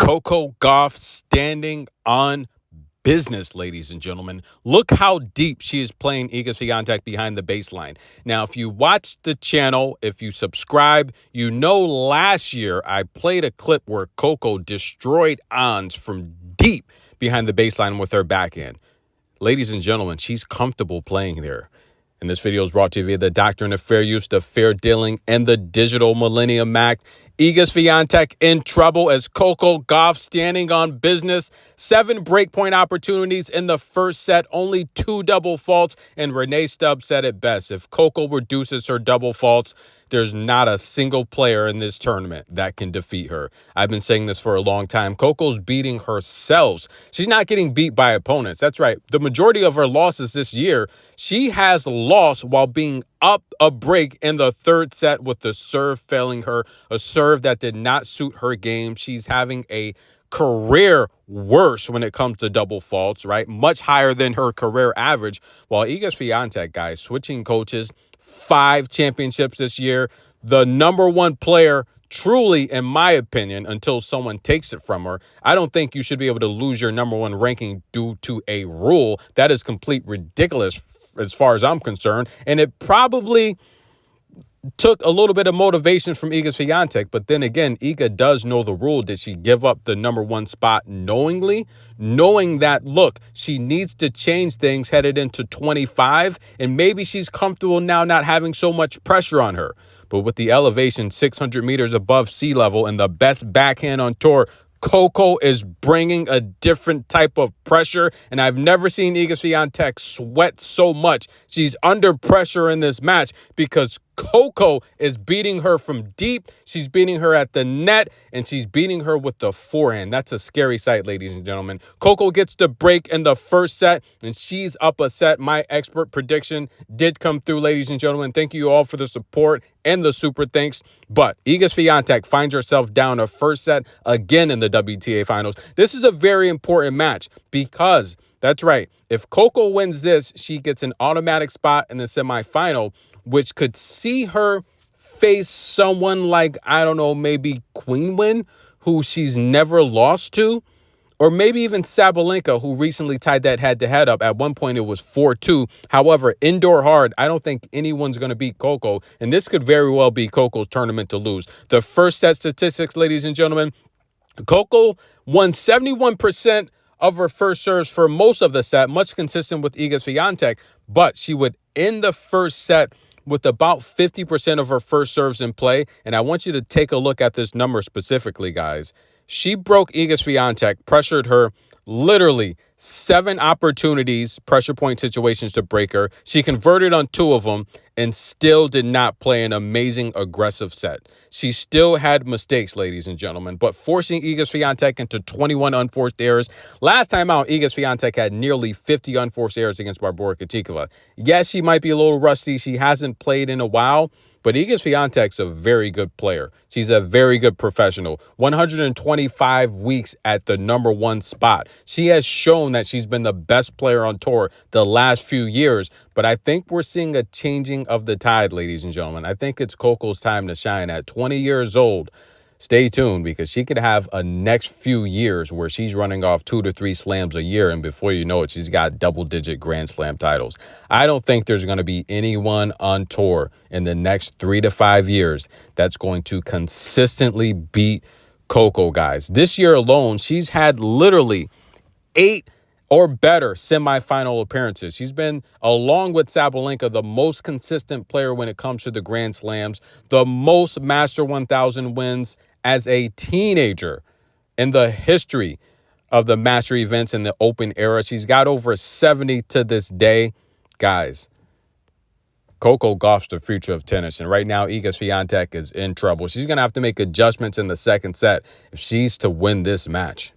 Coco Gauff standing on business, ladies and gentlemen. Look how deep she is playing Iga Swiatek behind the baseline. Now, if you watch the channel, if you subscribe, you know last year I played a clip where Coco destroyed Ons from deep behind the baseline with her backhand. Ladies and gentlemen, she's comfortable playing there. And this video is brought to you via the Doctrine of Fair Use, the Fair Dealing, and the Digital Millennium Act. Iga Swiatek in trouble as Coco Gauff standing on business. 7 breakpoint opportunities in the first set, only 2 double faults. And Renee Stubbs said it best. If Coco reduces her double faults, there's not a single player in this tournament that can defeat her. I've been saying this for a long time. Coco's beating herself. She's not getting beat by opponents. That's right. The majority of her losses this year, she has lost while being up a break in the third set with the serve failing her, a serve that did not suit her game. She's having a career worse when it comes to double faults, right? Much higher than her career average. While Iga Swiatek, guys, switching coaches, 5 championships this year, the #1 player, truly, in my opinion, until someone takes it from her. I don't think you should be able to lose your #1 ranking due to a rule. That is complete ridiculous as far as I'm concerned. And it probably took a little bit of motivation from Iga Swiatek, but then again, Iga does know the rule. Did she give up the #1 spot knowingly? Knowing that, look, she needs to change things headed into 25, and maybe she's comfortable now not having so much pressure on her. But with the elevation 600 meters above sea level and the best backhand on tour, Coco is bringing a different type of pressure, and I've never seen Iga Swiatek sweat so much. She's under pressure in this match because Coco is beating her from deep. She's beating her at the net, and she's beating her with the forehand. That's a scary sight, ladies and gentlemen. Coco gets the break in the first set, and she's up a set. My expert prediction did come through, ladies and gentlemen. Thank you all for the support and the super thanks. But Iga Swiatek finds herself down a first set again in the WTA Finals. This is a very important match because, that's right, if Coco wins this, she gets an automatic spot in the semifinal, which could see her face someone like, I don't know, maybe Queen Win, who she's never lost to, or maybe even Sabalenka, who recently tied that head-to-head up. At one point, it was 4-2. However, indoor hard, I don't think anyone's going to beat Coco, and this could very well be Coco's tournament to lose. The first set statistics, ladies and gentlemen, Coco won 71% of her first serves for most of the set, much consistent with Iga Swiatek, but she would end the first set with about 50% of her first serves in play. And I want you to take a look at this number specifically, guys. She broke Iga Swiatek, pressured her literally 7 opportunities, pressure point situations to break her. She converted on 2 of them and still did not play an amazing aggressive set. She still had mistakes, ladies and gentlemen, but forcing Iga Swiatek into 21 unforced errors. Last time out, Iga Swiatek had nearly 50 unforced errors against Barbora Krejcikova. Yes, she might be a little rusty. She hasn't played in a while, but Iga Swiatek's a very good player. She's a very good professional. 125 weeks at the #1 spot. She has shown that she's been the best player on tour the last few years, but I think we're seeing a changing of the tide, ladies and gentlemen. I think it's Coco's time to shine at 20 years old. Stay tuned because she could have a next few years where she's running off 2 to 3 slams a year, and before you know it, she's got double-digit Grand Slam titles. I don't think there's going to be anyone on tour in the next 3 to 5 years that's going to consistently beat Coco, guys. This year alone, she's had literally 8 or better semifinal appearances. She's been, along with Sabalenka, the most consistent player when it comes to the Grand Slams, the most Master 1000 wins as a teenager in the history of the Master events in the Open era. She's got over 70 to this day. Guys, Coco Gauff's the future of tennis, and right now Iga Swiatek is in trouble. She's going to have to make adjustments in the second set if she's to win this match.